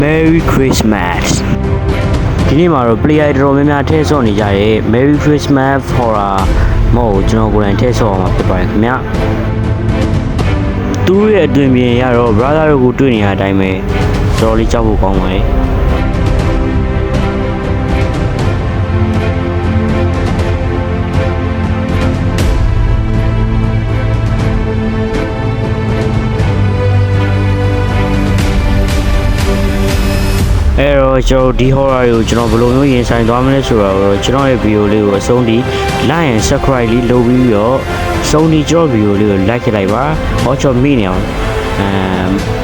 Merry Christmas ဒီနေ့မှာတော့ player တော်များများထည့်ဆော့နေကြတယ် Merry Christmas horror မဟုတ်ကျွန်တော်ကိုယ်တိုင်ထည့်ဆော့အောင်ဖြစ်ပါတယ်ခင်ဗျာသူရဲ့အတွင်ပြင်ရတော့ brother တို့ကိုတွေ့နေရတဲ့အတိုင်းပဲတော်တော်လေးကြောက်ဖို့ကောင်းပါတယ်အဲ့တော့ကျွန်တော်ဒီ horror ကိုကျွန်တော်ဘယ်လိုမျိုးရင်ဆိုင်သွားမလဲဆိုတော့ကျွန်တော်ရဲ့ video လေးကိုအဆုံးထိ like and subscribe လေးလုပ်ပြီးတော့ဆုံးထိကျွန်တော် video လေးကို like လိုက်ပါဟောကျွန်တော်မိနေအောင်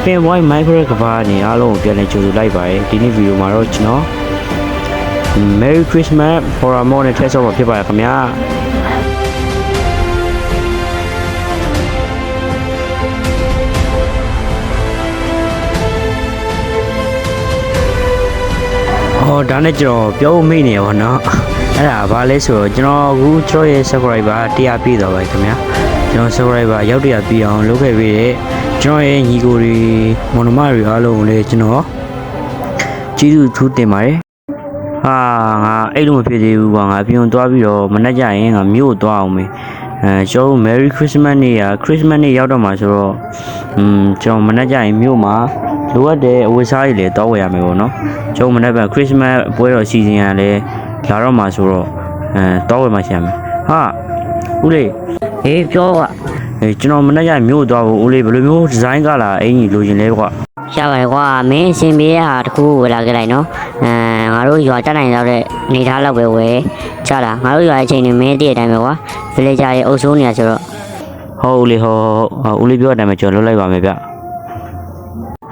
ပင် white Minecraft ကဘာနေအားလုံးကိုပြန်လည်ကြိုဆိုလိုက်ပါတယ်ဒီနေ့ video မှာတော့ကျွန်တော် Merry Christmas horror mode နဲ့ထည့်ဆော့မှာဖြစ်ပါတယ်ခင်ဗျာဒါနဲ့ကျွန်တော်ပြောမိနေရောเนาะအဲ့ဒါဘာလဲဆိုတော့ကျွန်တော်အခုကျွန်တော်ရဲ့ subscriber 100ပြည့်သွားပါပြီခင်ဗျာကျွန်တော် subscriber ရောက်100ပြည့်အောင်လုပ်ခဲ့ပြီးတဲ့ကျွန်တော်ရဲ့ညီကိုတွေမောင်နှမတွေအားလုံးကိုလည်းကျွန်တော်ကျေးဇူးထူးတင်ပါတယ်ဟာငါအဲ့လိုမဖြစ်သေးဘူးကွာငါပြုံသွားပြီးတော့မနေ့ကျရင်ငါမြို့သွားအောင်မယ်ကျွန်တော် Merry Christmas နေ့က Christmas နေ့ရောက်တော့မှာဆိုတော့ကျွန်တော်မနေ့ကျရင်မြို့မှာလိုအပ်တဲ့အဝတ်စားတွေလည်းတောင်းဝယ်ရမယ်ပေါ့နော်ကျွန်တော်မနေ့က Christmas ပွဲတော်စီစဉ်ရလဲလာတော့မှာဆိုတော့တောင်းဝယ်မှရှာမယ်ဟာဦးလေးဟေးပြောကွာကျွန်တော်မနေ့ကမြို့သွားဖို့ဦးလေးဘယ်လိုမျိုးဒီဇိုင်းကလာအင်ကြီးလိုချင်လဲကွာရပါတယ်ကွာမင်းအရှင်ပြေးဟာတခုဝယ်လာခဲ့လိုက်နော်ငါတို့ရွာတက်နိုင်တော့တဲ့နေသားလောက်ပဲဝယ်ချလာငါတို့ရွာအချိန်နဲ့မင်းတည့်တဲ့အတိုင်းပဲကွာ villager ရဲ့အုပ်စိုးနေရဆိုတော့ဟုတ်ဦးလေးဟုတ်ဦးလေးပြောတဲ့အတိုင်းပဲကျွန်တော်လုပ်လိုက်ပါမယ်ဗျ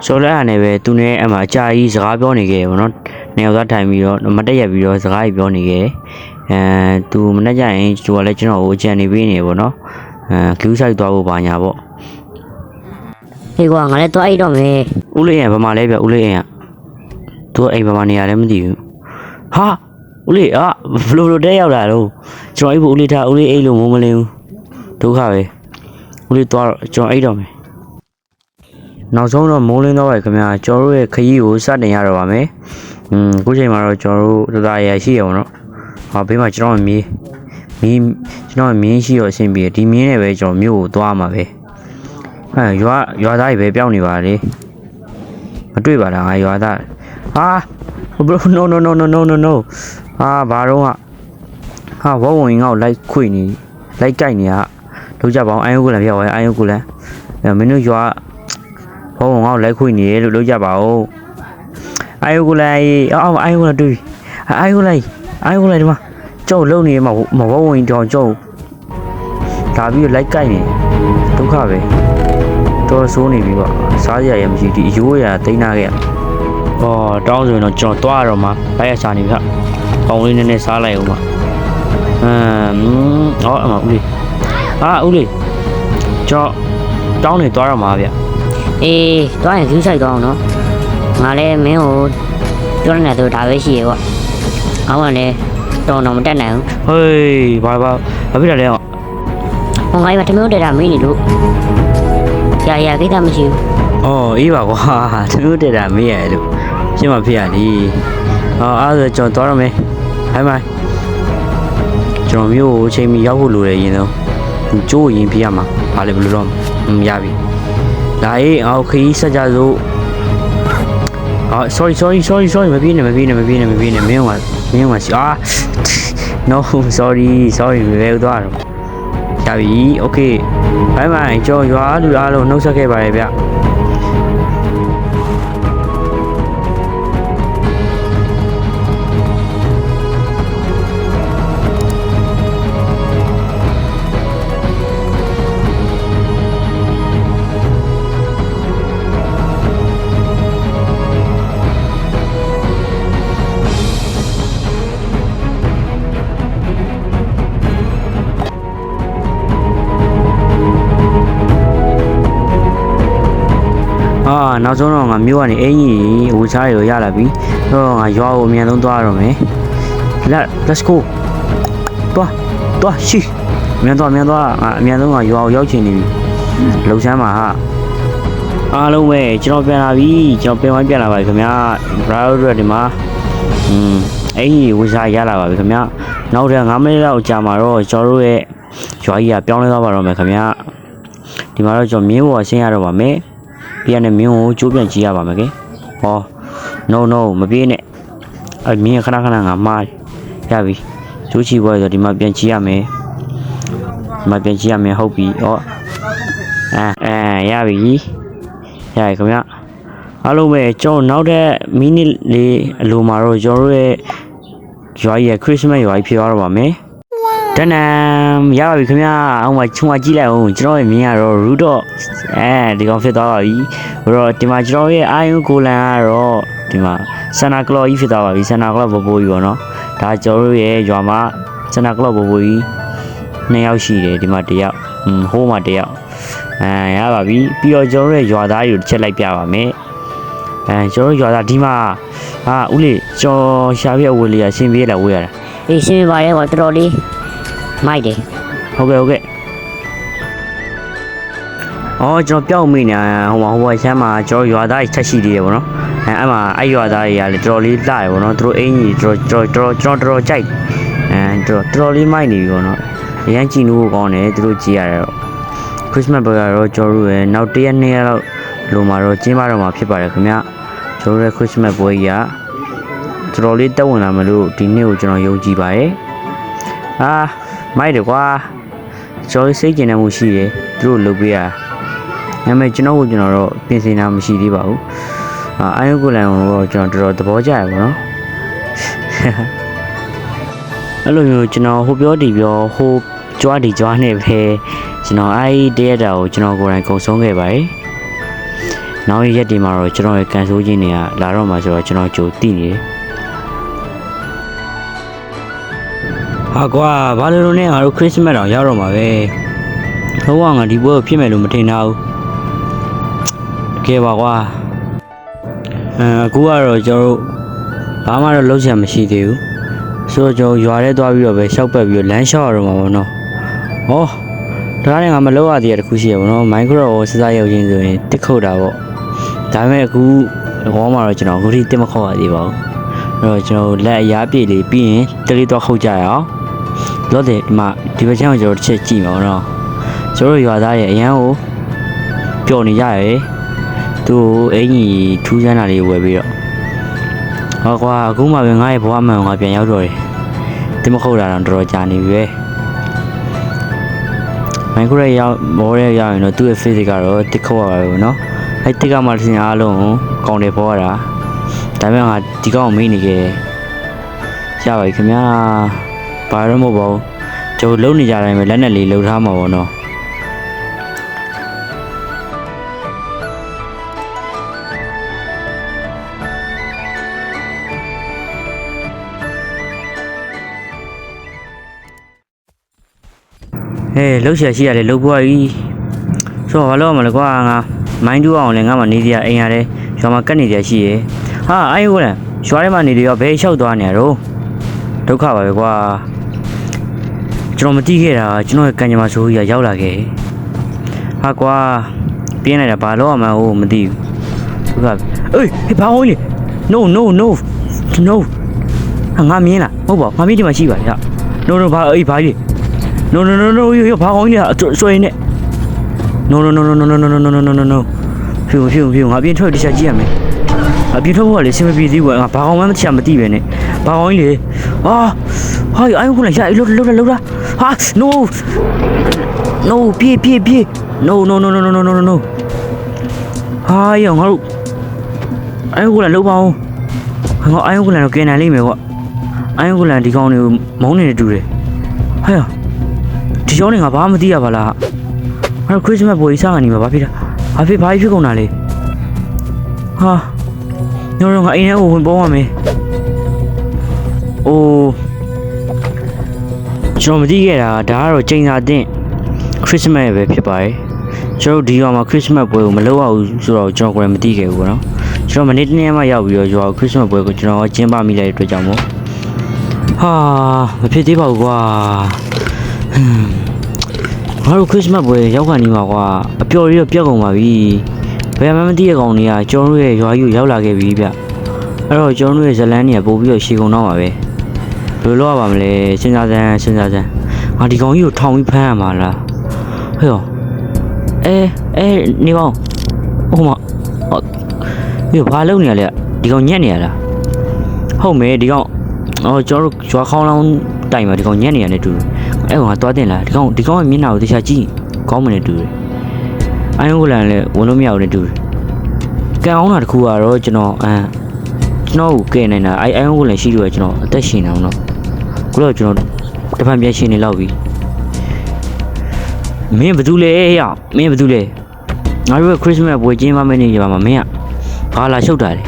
ဆိုလဲအနေပဲသူနဲ့အမှအကြာကြီးစကားပြောနေခဲ့ပေါ့နော်နေရာသားထိုင်ပြီးတော့မတက်ရက်ပြီးတော့စကားကြီးပြောနေခဲ့သူမနေ့ကျရင်သူကလည်းကျွန်တော်ကိုကြံနေပေးနေပေါ့နော်ကျူးဆိုင်သွားဖို့ပါညာပေါ့ဟေးကွာငါလည်းသွားအိတ်တော့မယ်ဦးလေးရဘာမှလဲဗျဦးလေးရသူအိမ်ဘာမှနေရလဲမသိဘူးဟာဦးလေးဘလို့တဲရောက်လာတော့ကျွန်တော်အိတ်ဖို့ဦးလေးထားဦးလေးအိတ်လို့မမလင်းဘူးဒုက္ခပဲဦးလေးသွားတော့ကျွန်တော်အိတ်တော့မယ်နောက်ဆုံးတော့မိုးလင်းတော့ပဲခင်ဗျာကျွန်တော်တို့ရဲ့ခရီးကိုစတင်ရတော့ပါမယ်ခုချိန်မှာတော့ကျွန်တော်တို့သာရရှိရအောင်နော်ဟာဘေးမှာကျွန်တော်မြင်းရှိရအဆင်ပြေဒီမြင်းနဲ့ပဲကျွန်တော်မြို့ကိုသွားမှာပဲရွာသားတွေပဲပြောင်းနေပါလေမတွေ့ပါလားငါရွာသားဟာbro noဘာတော့ဟာဝဝင်ငါ့ကိုလိုက်ခွေနေလိုက်ကြိုက်နေရလောက်ကြပါအောင်အိုင်ယုတ်ကလည်းပြောရဲအိုင်ယုတ်ကလည်းမင်းတို့ရွာဘုံငါ့ကိုလိုက်ခွေနေရလို့လုပ်ကြပါဦးအိုင်ယုတ်ကလည်းအိုင်ယုတ်ကလည်းတွေ့အိုင်ယုတ်ကလည်းဒီမှာကျုပ်လုံနေမှာမဝဝင်ကြောင်ကျုပ်ဒါပြီးလိုက်ကြိုက်နေဒုက္ခပဲတော်ဆိုးနေပြီပေါ့စားရရမရှိဒီအယိုးရတိန်းနာခဲ့တောင်းဆိုရင်တော့ကျွန်တော်တွားရတော့မှလိုက်ရစားနေပြီပေါင်လေးနည်းနည်းစားလိုက်အောင်ပါအမဦးလေးဦးလေးကျွန်တော်တောင်းနေတွားရမှာဗျအေးတွားရင်ကျူးဆိုင်သွားအောင်နော်ငါလည်းမင်းကိုပြောနေတယ်ဒါပဲရှိရေကွာအောင်းကလည်းတော်မတက်နိုင်ဘူးဟေးဘာဖြစ်တာလဲဟောငါ့မှာတမျိုးတက်တာမင်းနေလို့ရကိစ္စမရှိဘူးအေးပါကွာတမျိုးတက်တာမင်းရလို့ရှင်းမဖြစ်ရလေအဲ့ဒါကျွန်တော်သွားရမယ်ဟိုင်းကျွန်တော်မျိုးကိုချိန်မီရောက်ဖို့လိုတယ်ရင်တော့ကျိုးရင်ပြရမှာဘာလဲဘယ်လိုတော့ရပြီလာရေးအောင်ခီးဆက်ကြစို့sorry မပြေးနဲ့မင်းကno sorry ဘယ်သွားတော့ရပြီ okay ဘိုင်ကျွန်တော်ရွာလူအားလုံးနှုတ်ဆက်ခဲ့ပါရဲ့ဗျနောက်ဆုံးတော့ငါမြို့ကနေအင်ကြီးဝူချားတွေကိုရလာပြီတော့ငါရွာကိုအမြန်ဆုံးသွားရတော့မယ် let's go သွားရှိအမြန်သွားငါအမြန်ဆုံးငါရွာကိုရောက်ချင်နေပြီလှုပ်ရှားမှာဟာ အားလုံးပဲကျွန်တော်ပြန်လာပြီကျွန်တော်ပြန်ဝိုင်းပြန်လာပါပြီခင်ဗျာဘရာတို့ဒီမှာအဲ့ဒီဝစားရလာပါပြီခင်ဗျာနောက်တဲ့9မိနစ်လောက်ကြာမှာတော့ကျွန်တော်တို့ရဲ့ရွာကြီးကပြောင်းလဲသွားပါတော့မယ်ခင်ဗျာဒီမှာတော့ကျွန်တော်မြင်းပေါ်ဆင်းရတော့ပါမယ်ပြီးရတဲ့မြင်းကိုကျိုးပြန်ကြည့်ရပါမယ်ကဲဟော no မပြေးနဲ့အဲ့မြင်းခဏခဏငါမားရပြီကျိုးချီပွဲဆိုဒီမှာပြန်ကြည့်ရမယ်ဒီမှာပြန်ကြည့်ရမယ်ဟုတ်ပြီဟောရပြီခင်ဗျအားလုံးပဲကျွန်တော်နောက်တဲ့မိနစ်လေးအလိုမှာတော့ကျွန်တော်တို့ရဲ့ရွာကြီးရဲ့ခရစ်စမတ်ရွာကြီးဖြစ်သွားတော့ပါမယ်တန်းရပါပြီခင်ဗျအောင်မချုံမကြည့်လိုက်အောင်ကျွန်တော်ရဲ့မြင်ရတော့ root တော့ဒီကောင်ဖြစ်သွားပါပြီပြီးတော့ဒီမှာကျွန်တော်ရဲ့အာယုကိုလန်ကတော့ဒီမှာဆန်နာကလော်ကြီးဖြစ်သွားပါပြီဆန်နာကလော်ဘိုးကြီးပေါ့နော်ဒါကျွန်တော်တို့ရဲ့ရွာမှာဆန်နာကလော်ဘိုးကြီး2ယောက်ရှိတယ်ဒီမှာ1ယောက်ဟိုးမှာ1ယောက်ရပါပြီပြီးတော့ကျွန်တော်ရဲ့ရွာသားတွေကိုချက်လိုက်ပြပါမယ်ကျွန်တော်ရွာသားဒီမှာဦးလေးကျွန်တော်ရှာပြအဝေးလေးကရှင်းပြေးလာဝေးရတာ အေးရှင်းပါရဲ့ကွာတော်တော်လေးမိုက်တယ် ဟုတ်ကဲ့ကျွန်တော်ပြောက်မိနေဟိုရှမ်းမှာကျွန်တော်ရွာသားတွေချက်ရှိသေးတယ်ဗောနော်အဲ့မှာအဲ့ရွာသားတွေကလည်းတော်တော်လေးလှရဗောနော်သူတို့အင်ကြီးတော်ကြိုက်တော်တော်လေးမိုက်နေပြီဗောနော်အရန်ကြည့်လို့ကောင်းတယ်သူတို့ကြည့်ရတယ်ခရစ်စမတ်ပွဲကတော့ကျွန်တော်တို့ရဲ့နောက်1ရက်2ရက်လောက်လိုမှာတော့ကျင်းပတော့မှာဖြစ်ပါတယ်ခင်ဗျကျွန်တော်ရဲ့ခရစ်စမတ်ပွဲကြီးကတော်တော်လေးတက်ဝင်လာမလို့ဒီနေ့ကိုကျွန်တော်ယုံကြည်ပါတယ်မိုက်တယ်ကွာကျွန်တော်စိတ်ကျင်နေမှုရှိတယ်သူတို့လုပ်ပေးရဒါပေမဲ့ကျွန်တော်တော့ပြင်ဆင်တာမရှိသေးပါဘူးအာယုကိုလန်ကိုကျွန်တော်တော်တော်သဘောကျရပါတော့အဲ့လိုမျိုးကျွန်တော်ဟိုပြောဒီပြောဟိုကြွားဒီကြွားနေပဲကျွန်တော်အဲ့ဒီတရက်တာကိုကျွန်တော်ကိုယ်တိုင်ကုံဆုံးခဲ့ပါတယ်နောက်ရက်ဒီမှာတော့ကျွန်တော်ရဲ့ကန်ဆိုးခြင်းတွေကလာတော့မှဆိုတော့ကျွန်တော်ကြိုသိနေတယ်ဟာကွာဘာလို့လဲငါတို့ခရစ်စမတ်တောင်ရောက်တော့မှာပဲဟိုကငါဒီပွဲကိုဖြစ်မယ်လို့မထင်တာဘူးကဲပါကွာအခုကတော့ကျွန်တော်တို့ဘာမှတော့လုပ်ချင်မရှိသေးဘူးဆိုတော့ကျွန်တော်ရွာထဲသွားပြီးတော့ပဲရှောက်ပတ်ပြီးတော့လမ်းလျှောက်ရတော့မှာပေါ့နော်ဟောဒါနဲ့ငါမလုပ်ရသေးတဲ့တစ်ခုရှိရပေါ့နော် Minecraft ကိုစစရုပ်ချင်းဆိုရင်တစ်ခုတ်တာပေါ့ဒါပေမဲ့အခုဘောမှာတော့ကျွန်တော်အခုထိတစ်မခေါက်ရသေးပါဘူးအဲ့တော့ကျွန်တော်လက်အရားပြည့်လေးပြီးရင်တလေးတော့ခုတ်ကြရအောင်လို့ဒီမှာဒီဘက်ချမ်းကိုကျွန်တော်တစ်ချက်ကြည့်ပါဦးနော်ကျွန်တော်ရွာသားရဲ့အရန်ကိုပျော်နေကြရယ်သူ့အင်ကြီးထူးဆန်းတာလေးဝယ်ပြီးတော့ဟောကွာအခုမှပဲငါ့ရဲ့ဘဝမှန်ကိုပြန်ရောက်တော့တယ်တင်မခုတ်တာတော့တော်တော်ကြာနေပြီပဲမိုင်းခရက်ရောက်မောရဲရောက်ရင်တော့သူ့ရဲ့ physics ကတော့တစ်ခုတ်ရပါဘူးနော်အဲ့တစ်ကမှတစ်စင်အားလုံးကောင်းတယ်ပေါ်ရတာဒါပေမဲ့ငါဒီကောင်ကိုမေးနေခဲ့ရပါပြီခင်ဗျာဘာတော့မဟုတ်ပါဘူးကျွန်တော်လုံနေကြတိုင်းပဲလက်နဲ့လေးလှုပ်ထားမှာပေါ့နော်လှုပ်ရှားရှိရတယ်လှုပ်ပွားကြီးဆိုတော့ဘာလို့မလဲကွာငါမိုင်းတူအောင်လည်းငါမှနေစရာအိမ်ရတယ်ရွာမှာကတ်နေစရာရှိရယ်ဟာအဲ့ဟုတ်လားရွာထဲမှာနေတယ်ရောဘယ်လျှောက်သွားနေရတော့ဒုက္ခပါပဲကွာကျွန်တော်မသိခဲ့တာကျွန်တော်ရဲ့ကံကြမ္မာဆိုးကြီးရောက်လာခဲ့ဟာကွာပြင်းလိုက်တာဘာလို့မှမသိဘူးဟုတ်ကဲ့အေးဘာဟိုးလေ no ငါမြင်လားဟုတ်ပါငါမြင်ဒီမှာရှိပါလေ no ဘာအေးဘာကြီးno ဘာကောင်းကြီးလဲဆွဲနေ no ဖြူငါပြင်ထွက်တခြားကြည့်ရမယ်အပြင်ထွက်ဖို့ကလေစင်မပြေသေးဘူးငါဘာကောင်းမှမသိပဲနဲ့ဘာကောင်းကြီးလေဟာအိုင်ခုလည်းရလှုပ်တာဟာ no ပြေး no ဟာရောငါတို့အိုင်ခုလည်းလှုပ်ပါအောင်ငါအိုင်ခုလည်းတော့ကင်နိုင်လိမ့်မယ်ကွအိုင်ခုလည်းဒီကောင်တွေကိုမုန်းနေတူတယ်ဟဲ့ဒီကြောင်းနေငါဘာမှမသိရပါလားအဲ့ခရစ်စမတ်ပွဲကြီးစကနေမှာဘာဖြစ်ကုန်တာလဲဟာညတော့ငါအိမ်ထဲကိုဝင်ပေါင်းရမယ်အိုးကျွန်တော်မသိခဲ့တာဒါကတော့ချိန်စာတင်ခရစ်စမတ်ပဲဖြစ်ပါတယ်ကျွန်တော်ဒီရွာမှာခရစ်စမတ်ပွဲကိုမလုပ်ရဘူးဆိုတော့ကျွန်တော်ကိုယ်မသိခဲ့ဘူးပေါ့နော်ကျွန်တော်မနေ့တနေ့မှရောက်ပြီးတော့ရွာခရစ်စမတ်ပွဲကိုကျွန်တော်ကျင်းပမိလိုက်တဲ့အတွက်ကြောင့်မို့ဟာမဖြစ်သေးပါဘူးကွာငါတို့ခရစ်စမတ်ပွဲရောက်ခါနေမှာကွာအပျော်ရတော့ပြတ်ကုန်ပါပြီဘ ဘယ်မှမသိတဲ့ကောင်တွေကကျွန်တော်တို့ရဲ့ရွာကြီးကိုရောက်လာခဲ့ပြီဗျအဲ့တော့ကျွန်တော်တို့ရဲ့ဇလန်းတွေကပို့ပြီးတော့ရှည်ကုန်တော့ပါပဲဘယ်လိုလုပ်ရပါမလဲစဉ်းစားစမ်းငါဒီကောင်ကြီးကိုထောင်ပြီးဖမ်းရမှာလားဟဲ့ရောနေကောင်ဟိုမှာဒီဘာလုပ်နေရလဲဒီကောင်ညက်နေရလားဟုတ်မယ်ဒီကောင်ကျွန်တော်တို့ရွာခေါင်းလောင်းတိုင်မှာဒီကောင်ညက်နေရတယ်တူအဲ့ကောင်ကသွားတင်လာဒီကောင်ရဲ့မျက်နှာကိုတခြားကြည့်ကောင်းမနေတူတယ်အိုင်ယုံကလန်လည်းဝင်လို့မရဘူးနဲ့တူတယ်ကံအောင်တာတခုကတော့ကျွန်တော်ကိုကဲနေတာအိုင်ယုံကလန်ရှိလို့ကျွန်တော်အသက်ရှင်နေအောင်တော့ခုတော့ကျွန်တော်တစ်ဖက်ပြန်ရှင်နေလောက်ပြီမင်းဘာတူလဲဟေ့မင်းဘာတူလဲငါတို့ခရစ်မတ်ပွဲကျင်းပမယ့်နေ့မှာမင်းကဘာလာရှုပ်တာလဲ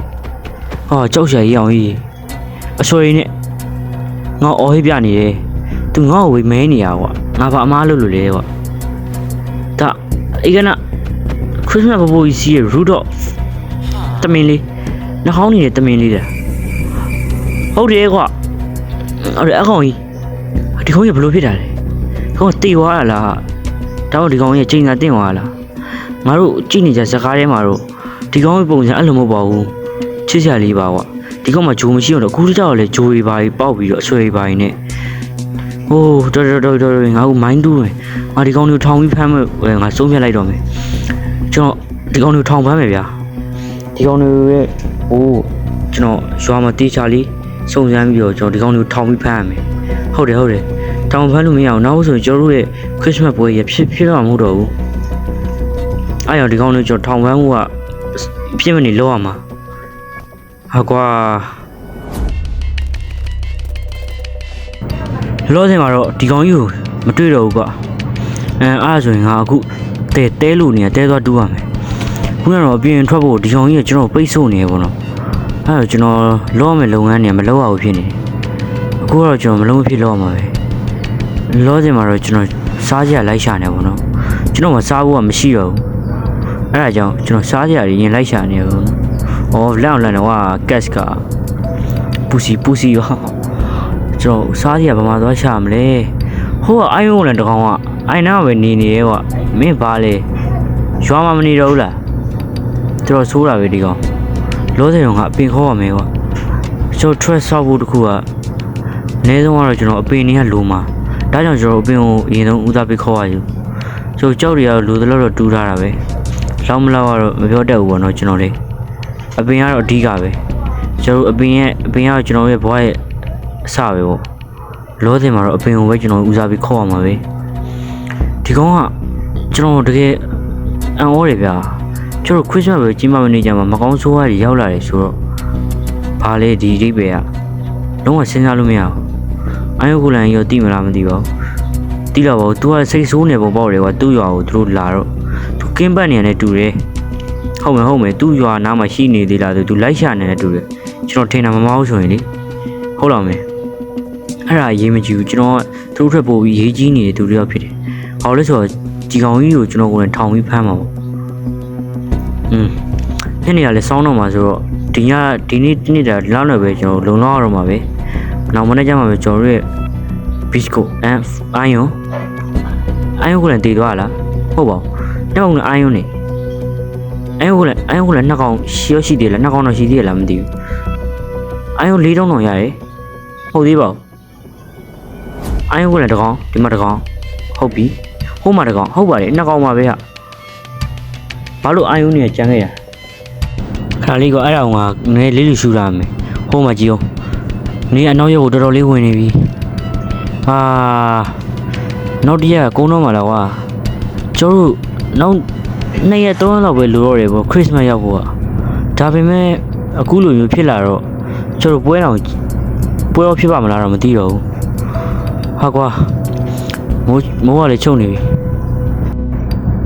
ကြောက်ရှာကြီးအောင်ကြီးအဆွေနဲ့ငါအော်ဟိပြနေတယ်သူငါ့ကိုဝေမဲနေရကွာငါဘာအမားလုပ်လို့လဲကွာဒါအေကနာခရစ်မတ်ပွဲကြီးစီရူတော့တမင်လေးနှာခေါင်းနေတဲ့တမင်လေးတဲ့ဟုတ်တယ်ကွာအဲ့အကောင်ကြီးဒီကောင်ကြီးဘယ်လိုဖြစ်တာလဲဒီကောင်တေသွားတာလားတော့ဒီကောင်ကြီးချိန်သာတင်သွားလားငါတို့ကြည့်နေကြစကားထဲမှာတော့ဒီကောင်ကြီးပုံစံအဲ့လိုမဟုတ်ပါဘူးချစ်စရာလေးပါကွာဒီကောင်မှဂျိုးမရှိတော့အခုတကြောက်လည်းဂျိုးတွေပါပေါက်ပြီးတော့အဆွဲပါနေဟိုးတော်ငါ့ကိုမိုင်းတူးမယ်ငါဒီကောင်ကိုထောင်ပြီးဖမ်းမယ်ငါစုံးပြလိုက်တော့မယ်ကျွန်တော်ဒီကောင်ကိုထောင်ဖမ်းမယ်ဗျာဒီကောင်တွေရဲ့ဟိုးကျွန်တော်ရွာမှာတေးချလေးစုံစမ်းပြီးတော့ကျွန်တော်ဒီကောင်ကိုထောင်ပြီးဖမ်းရမယ်ဟုတ်တယ်ထောင်ဖမ်းလို့မရအောင်နောက်ဆိုကျွန်တော်တို့ရဲ့ခရစ်စမတ်ပွဲရဖြစ်တော့မဟုတ်တော့ဘူးအဲ့ရောဒီကောင်တွေကျွန်တော်ထောင်ဖမ်းမှုကပြည့်မနေလောက်ရမှာဟာကွာလောဆယ်မှာတော့ဒီကောင်ကြီးကိုမတွေ့တော့ဘူးကွာအဲ့ဒါဆိုရင်ငါအခုတဲလို့နေတဲသွားတူးရမယ်ခုနကတော့အပြင်ထွက်ဖို့ဒီကောင်ကြီးကကျွန်တော်ပိတ်ဆို့နေရပေါ့နော်အဲ့တော့ကျွန်တော်လောရမယ့်လုပ်ငန်းတွေမလုပ်ရဘူးဖြစ်နေအခုကတော့ကျွန်တော်မလုံးမဖြစ်လောက်ရမှာပဲလောဆယ်မှာတော့ကျွန်တော်စားကြလိုက်ရှာနေပေါ့နော်ကျွန်တော်မစားဖို့ကမရှိတော့ဘူးအဲ့ဒါကြောင့်ကျွန်တော်စားကြရရင်လိုက်ရှာနေရပေါ့လန့်တော့ကွာကက်ကပူစီရောကျွန်တော်စားကြရဘာမှသွားရှာမလဲဟိုကအိုင်ယုံလည်းတကောင်ကအိုင်နာပဲနေရဲကွာမင်းဘာလဲရွာမှာမနေတော့ဘူးလားတော်ဆိုးတာပဲဒီကောင်လောဆယ်ကောင်ကအပင်ခေါ်ရမယ်ကွာကျွန်တော် trust ဆောက်ဖို့တခုကအနည်းဆုံးကတော့ကျွန်တော်အပင်တွေကလိုမှာဒါကြောင့်ကျွန်တော်အပင်ကိုအရင်ဆုံးဦးစားပေးခေါ်ရယူကျွန်တော်ကြောက်တွေကတော့လိုသလောက်တော့တူးထားတာပဲလောက်မလောက်ကတော့မပြောတတ်ဘူးပေါ့နော်ကျွန်တော်လေးအပင်ကတော့အဓိကပဲကျွန်တော်အပင်ကတော့ကျွန်တော်ရဲ့ဘဝရဲ့အစပဲပေါ့လောဆယ်မှာတော့အပင်ကိုပဲကျွန်တော်ဦးစားပေးခေါ်ရမှာပဲဒီကောင်ကကျွန်တော်တကယ်အံ့ဩတယ်ဗျာကျွန်တော်ခရစ်စမတ်ပဲကြီးမမနေကြမှာမကောင်းဆိုးရည်ရောက်လာတယ်ဆိုတော့ဘာလဲဒီအိပ်ပဲကလုံးဝစဉ်းစားလို့မရဘူးအိုင်ယိုကိုလန်ရောတိမလားမသိပါဘူးတိတော့ဘာ तू ကစိတ်ဆိုးနေပုံပေါ့တယ်ကွာသူ့ရွာကိုသူတို့လာတော့ तू ကင်းပတ်နေတယ်တူတယ်ဟုတ်မယ်သူ့ရွာနားမှာရှိနေသေးလားသူလိုက်ရှာနေတယ်တူတယ်ကျွန်တော်ထင်တာမမဟုတ်ဆိုရင်လေဟုတ်လားမယ်အဲ့ဒါရေးမကြည့်ဘူးကျွန်တော်ကသူတို့ထက်ပိုပြီးရေးကြီးနေတဲ့သူတွေရောက်ဖြစ်တယ်ဟောလဲဆိုတော့ဒီကောင်ကြီးကိုကျွန်တော်ကိုယ်နဲ့ထောင်ပြီးဖမ်းမှာပေါ့ညနေကလည်းစောင်းတော့မှာဆိုတော့ဒီနေ့တာလောက်နေပဲကျွန်တော်လုံလောက်ရတော့မှာပဲနောက်မနေ့ကျမှပဲကျွန်တော်ရဲ့ bisco and iron ကိုလည်းတည်သွားလားဟုတ်ပါဘူးနောက်ကနေ iron နေအိုင်ကိုလည်းနှစ်ကောင်ရှိသေးလားနှစ်ကောင်တော့ရှိသေးလားမသိဘူးအိုင်ကို၄တောင်းတော့ရတယ်ဟုတ်သေးပါဘူးအိုင်ကိုလည်းတစ်ကောင်ဒီမှာတစ်ကောင်ဟုတ်ပြီဟိုမှာတစ်ကောင်ဟုတ်ပါတယ်နှစ်ကောင်ပါပဲဟာဘာလို့အိုင်ကိုနေကြမ်းခဲ့ရခါလေးကအဲ့ဒါကနည်းလေးလူရှူတာမယ်ဟိုမှာကြည့်အောင်နေအနောက်ရက်ကိုတော်တော်လေးဝင်နေပြီဟာနောက်တရက်ကုန်းတော့မှာလားကွာကျတို့နောက်နေ့ရက်3ရက်လောက်ပဲလိုတော့တယ်ပေါ့ခရစ်စမတ်ရောက်ဖို့ကဒါပေမဲ့အခုလိုမျိုးဖြစ်လာတော့ကျတို့ပွဲတော့ဖြစ်ပါမလားတော့မသိတော့ဘူးဟာကွာမိုးကလည်းချုပ်နေပြီ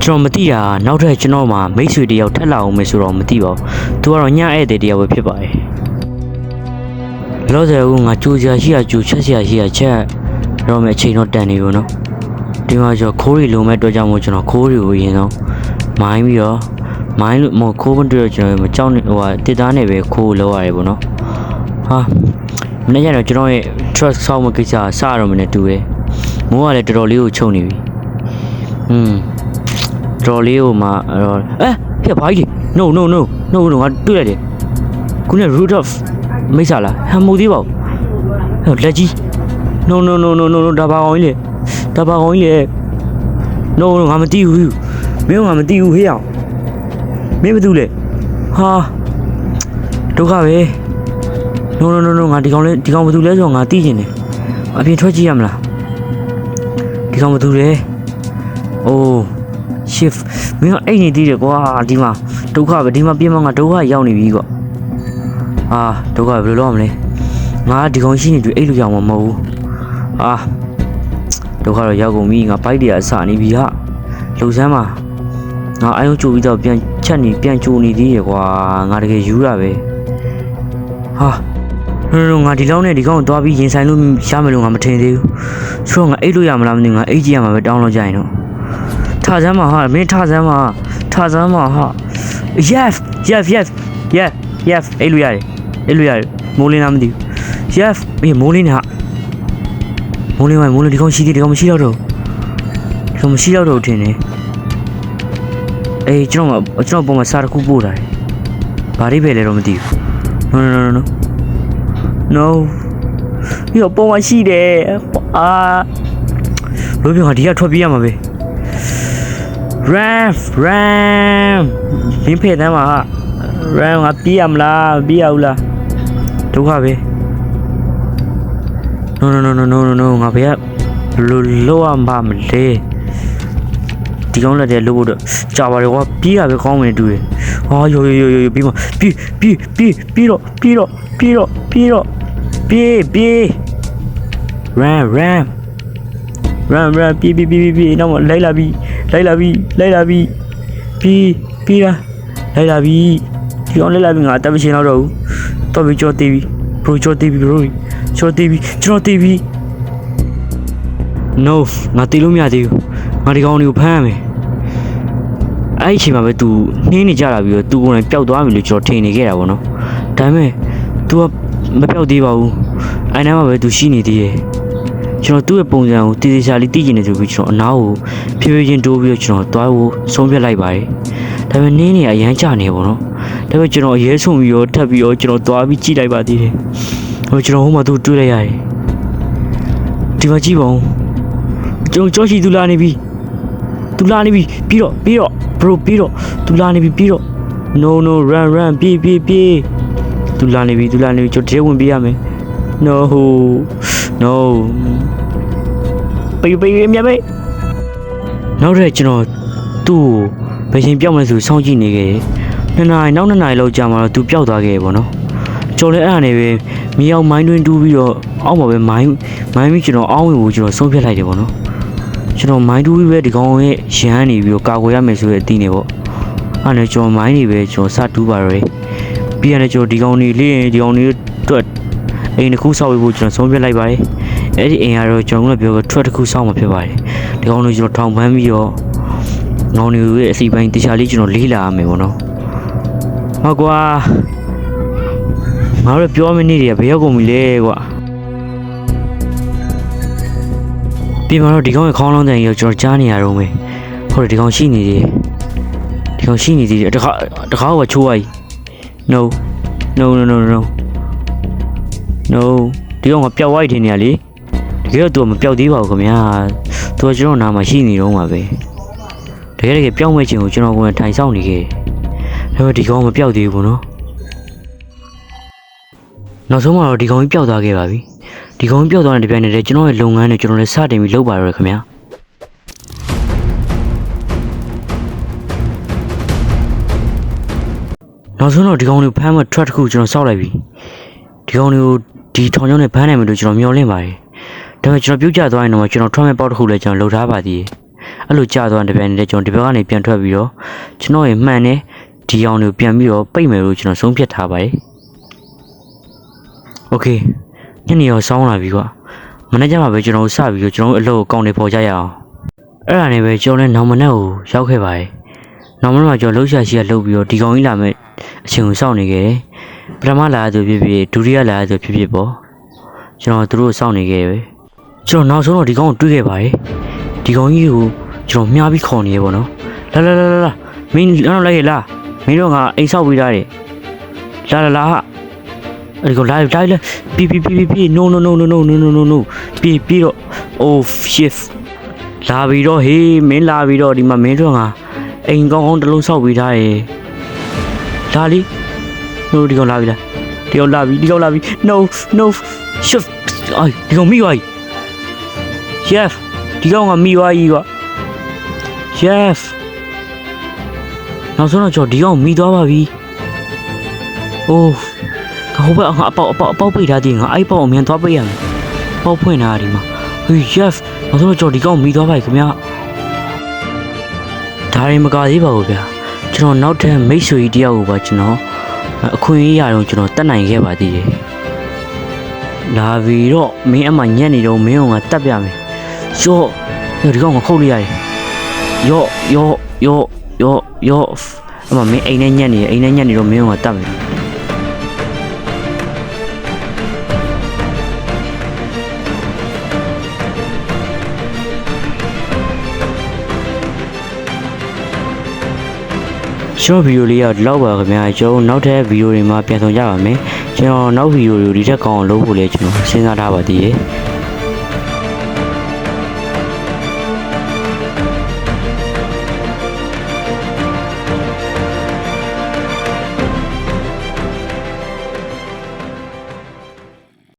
ကျွန်တော်မသိတာနောက်ထပ်ကျွန်တော်မှမိတ်ဆွေတယောက်ထက်လာအောင်မယ်ဆိုတော့မသိပါဘူးသူကတော့ညဧည့်သည်တယောက်ပဲဖြစ်ပါတယ်လောဆယ်ကငါကြိုးစရာရှိတာကြိုးချက်စရာရှိတာချက်တော့မယ်အချိန်တော့တန်နေပြီနော်ဒီမှာကျခိုးရီလုံးမဲ့အတွက်ကြောင့်မို့ကျွန်တော်ခိုးရီကိုအရင်ဆုံးမိုင်းပြီးတော့မိုင်းလို့မခိုးမတွေ့တော့ကျွန်တော်မကြောက်နေတစ်သားနဲ့ပဲခိုးလောက်ရတယ်ပေါ့နော်ဟာမနေ့ကျတော့ကျွန်တော်ရဲ့ trust ဆောက်မကိစ္စစရတော့မနဲ့တူတယ်မိုးကလည်းတော်တော်လေးကိုချုပ်နေပြီတော်လေးကိုမှအဲ့တော့ဟဲ့ဘာကြီး no ငါတွေ့ရတယ်ခုန root of မိတ်ဆာလားဟမ်မို့သေးပါဘူးလက်ကြီး no ဒါပါအောင်လေno ငါမသိဘူးမင်းငါမသိဘူးဟေးအောင်မင်းဘာလုပ်လဲဟာဒုက္ခပဲ no ငါဒီကောင်ဘာလုပ်လဲဆိုတော့ငါသိကျင်တယ်အပြင်ထွက်ကြည့်ရမလားဒီကောင်ဘာလုပ်လဲအိုး shift မင်းအိတ်နေသေးတယ်ကွာဒီမှာဒုက္ခပဲဒီမှာပြင်မှာငါဒုက္ခရောက်နေပြီကွာဒုက္ခဘယ်လိုလုပ်ရမလဲငါဒီကောင်ရှိနေတူအိတ်လို့ရမှာမဟုတ်ဘူးဒုက္ခတော့ရောက်ကုန်ပြီငါဘိုက်တွေအစနေပြီဟာလှုပ်ဆမ်းပါငါအယုံကြိုပြီးတော့ပြန်ချက်နေပြန်ကြိုနေသေးရကွာငါတကယ်ယူတာပဲဟာငါဒီလောက်နဲ့ဒီကောင်သွားပြီးရင်ဆိုင်လို့ရမယ်လို့ငါမထင်သေးဘူးဆိုတော့ငါအိတ်လို့ရမလားမသိဘူးငါအိတ်ကြည့်ရမှာပဲတောင်းလို့ကြရင်တော့ထားစမ်းပါဟာမင်းထားစမ်းပါဟာ yes အိတ်လို့ရတယ်မိုးလင်းလားမသိဘူး yes မင်းမိုးလင်းဟာမိုးလင်းဒီကောင်ရှိသေးတယ်ဒီကောင်မရှိတော့ထင်တယ်အေးကျွန်တော်ပုံမှာစာတစ်ခုပို့တာတယ်ဘာတွေပဲလဲတော့မသိဘူး no ဒီပုံမှာရှိတယ်လို့ပြောဒီကထွက်ပြေးရမှာပဲ ram မင်းဖေးတမ်းမှာ ram ငါပြေးရမလားပြေးရဘူးလားဒုက္ခပဲ no ငါဘေးကလောရမှာမလဲဒီကောင်းလက်တဲ့လို့တော့ကြာပါတယ်ကွာပြေးရပဲကောင်းမယ်တူတယ်ယောပြီးမပြေးတော့ပြေး ram ပြေးနောက်လိုက်လာပြီပြေးလာပြီလိုက်လာပြီဒီကောင်းလိုက်လာပြီငါတက်မရှင်းတော့ဘူးတော့ပြီးကြောသေးပြီ bro ကြောသေးပြီ ကျွန်တော်သေးပြီ no ငါတေးလို့မရသေးဘူးငါဒီကောင်တွေကိုဖမ်းရမယ်အဲ့ဒီအချိန်မှာပဲ तू နှင်းနေကြတာပြီးတော့ तू ကိုယ်တိုင်ပျောက်သွားပြီလို့ကျွန်တော်ထင်နေခဲ့တာပေါ့နော်ဒါပေမဲ့ तू ကမပျောက်သေးပါဘူးအဲ့နားမှာပဲ तू ရှိနေသေးတယ်ကျွန်တော်သူ့ရဲ့ပုံစံကိုတည်တည်ချာလေးသိကျင်နေဆိုပြီးကျွန်တော်အနားကိုဖြည်းဖြည်းချင်းတိုးပြီးတော့ကျွန်တော်သွားဖို့ဆုံးဖြတ်လိုက်ပါတယ်ဒါပေမဲ့နင်းနေအရန်ကြနေပေါ့နော်ဒါပေမဲ့ကျွန်တော်အရေးဆုံးပြီးတော့ထပ်ပြီးတော့ကျွန်တော်သွားပြီးကြည့်လိုက်ပါသေးတယ်ကျွန်တော်ဟိုမှာသူ့တွေ့လိုက်ရတယ်ဒီမှာကြည့်ပါဦးကြောရှိသူလာနေပြီပြီးတော့ bro ပြီးတော့သူလာနေပြီပြီးတော့ no run ပြေးသူလာနေပြီကျွန်တော်တဲဝင်ပြေးရမယ် no ပေးမြတ်ပဲနောက်တဲ့ကျွန်တော်သူ့ကိုဘယ်ချိန်ပြောက်မလဲဆိုစောင့်ကြည့်နေခဲ့တယ်2 နာရီလောက်ကြာမှတော့သူပျောက်သွားခဲ့ပေါ့နော်ကျွန်တော်လည်းအဲ့ဒါနဲ့ပဲမြေအောင်မိုင်းတွင်းတူးပြီးတော့အောက်မှာပဲမိုင်းပြီးကျွန်တော်အောင်းဝင်ကိုကျွန်တော်ဆုံးဖြတ်လိုက်တယ်ပေါ့နော်ကျွန်တော်မိုင်းတူးပြီးပဲဒီကောင်ရဲ့ရန်နေပြီးတော့ကာကွယ်ရမယ်ဆိုတဲ့အသီးနေပေါ့အဲ့ဒါနဲ့ကျွန်တော်မိုင်းနေပဲကျွန်တော်စတူးပါရယ်ပြီးရတယ်ကျွန်တော်ဒီကောင်နေလေးဒီကောင်နေအတွက်အိမ်တစ်ခုဆောက်ဖို့ကျွန်တော်ဆုံးဖြတ်လိုက်ပါတယ်အဲ့ဒီအိမ်ကတော့ကျွန်တော်လည်းပြောထွက်တစ်ခုဆောက်မှာဖြစ်ပါတယ်ဒီကောင်လေးကျွန်တော်ထောင်ပန်းပြီးတော့ငေါင်းနေရဲ့အစီပိုင်းတခြားလေးကျွန်တော်လေးလာရမယ်ပေါ့နော်ဟုတ်ကွာငါတို့ပြောမနေတယ်ဘယ်ရောက်ကုန်ပြီလဲကွာပြင်မှာတော့ဒီကောင်ရဲ့ခေါင်းလုံးတန်ကြီးကိုကျွန်တော်ကြားနေရတော့မယ်ဟုတ်တယ်ဒီကောင်ရှိနေသေးတယ်တခါကချိုးလိုက် no ဒီကောင်ကပျောက်သွားတယ်နေရလေတကယ်တော့သူမပျောက်သေးပါဘူးခင်ဗျာသူကကျွန်တော်နားမှာရှိနေတော့မှာပဲတကယ်ပျောက်မဲ့ခြင်းကိုကျွန်တော်ကထိုင်ဆောင်နေခဲ့တယ်ဒါပေမဲ့ဒီကောင်မပျောက်သေးဘူးနော်နောက်ဆုံးမှာတော့ဒီကောင်ကြီးပျောက်သွားခဲ့ပါပြီဒီကောင်ပျောက်သွားတဲ့တပြိုင်နက်တည်းကျွန်တော်ရဲ့လုပ်ငန်းနဲ့ကျွန်တော်လည်းစတင်ပြီးလုပ်ပါတော့ခင်ဗျာနောက်ဆုံးတော့ဒီကောင်လေးဖမ်းမ truck တစ်ခုကျွန်တော်စောက်လိုက်ပြီဒီကောင်လေးကိုဒီထောင်ချောင်းနဲ့ဖမ်းနိုင်မယ်လို့ကျွန်တော်မျှော်လင့်ပါတယ်ဒါပေမဲ့ကျွန်တော်ပြုတ်ကျသွားရင်တော့ကျွန်တော်ထွက်မဲ့ပေါက်တစ်ခုလည်းကျွန်တော်လှုပ်ထားပါသေးတယ်အဲ့လိုကျသွားတဲ့တပြိုင်နက်တည်းကျွန်တော်ဒီဘက်ကနေပြန်ထွက်ပြီးတော့ကျွန်တော်ရဲ့မှန်နဲ့ဒီကောင်လေးကိုပြန်ပြီးတော့ပိတ်မယ်လို့ကျွန်တော်ဆုံးဖြတ်ထားပါတယ်โอเคညနေရောစောင်းလာပြီကွာမနေ့ကမှပဲကျွန်တော်စပြီးတော့ကျွန်တော်အလုပ်ကိုကောင်းနေပေါ်ကြရအောင်အဲ့ဒါနဲ့ပဲကျွန်တော်လည်းနောက်မနေ့ကိုရောက်ခဲ့ပါတယ်နောက်မနေ့မှာကျွန်တော်လှုပ်ရှားရှိရလှုပ်ပြီးတော့ဒီကောင်ကြီးလာမဲ့အချိန်ကိုစောင့်နေခဲ့ပထမလာဆိုဖြစ်ဖြစ်ဒုတိယလာဆိုဖြစ်ဖြစ်ပေါ့ကျွန်တော်တို့စောင့်နေခဲ့ပဲကျွန်တော်နောက်ဆုံးတော့ဒီကောင်ကိုတွေ့ခဲ့ပါတယ်ဒီကောင်ကြီးကိုကျွန်တော်မြားပြီးခေါ်နေရပေါ့နော်လာမင်းနောက်လိုက်ရလား မင်းတို့ကအိမ်ဆောက်ပြီးသားတယ်လာအဲ့ကိုလာပြီ noပြီတော့ oh shit လာပြီးတော့ဟေးမင်းလာပြီးတော့ဒီမှာမင်းတို့ကအိမ်ကောင်းတစ်လုံးဆောက်ပြီးသားရယ်လာလီတို့ဒီကောင်လာပြီလားဒီကောင်လာပြီ no shit အိုင်ဒီကောင်မိသွားပြီ chef ဒီကောင်ကမိသွားပြီကွာ chef နောက်ဆုံးတော့ကျွန်တော်ဒီကောင်မိသွားပါပြီအိုးဟိုဘက်အပေါက်ပိတ်ထားသေးငါအဲ့ပေါက်အမြန်သွားပိတ်ရမယ်ပေါက်ဖွင့်ထားဒီမှာဟေး chef နောက်ဆုံးတော့ကျွန်တော်ဒီကောင်မိသွားပါပြီခင်ဗျာဒါရင်မကသေးပါဘူးဗျာကျွန်တော်နောက်ထပ်မိတ်ဆွေကြီးတယောက်ကိုပါကျွန်တော်အခွင့်အရေးရတော့ကျွန်တော်တတ်နိုင်ခဲ့ပါသေးတယ်လာပြီးတော့မင်းအမှညက်နေတော့မင်းကတတ်ပြမယ်ရော့ဒီကောင်ကခုတ်လိုက်ရတယ်ရော့အမမင်းအိမ်နဲ့ညက်နေတော့မင်းကတတ်မယ်ကျွန်တော်ဗီဒီယိုလေးကဒီလောက်ပါခင်ဗျာကျွန်တော်နောက်ထပ်ဗီဒီယိုတွေမှာပြန်ဆောင်ကြပါမယ်ကျွန်တော်နောက်ဗီဒီယိုတွေဒီထက်ကောင်းအောင်လုပ်ဖို့လဲကျွန်တော်စဉ်းစားထားပါသေးတယ်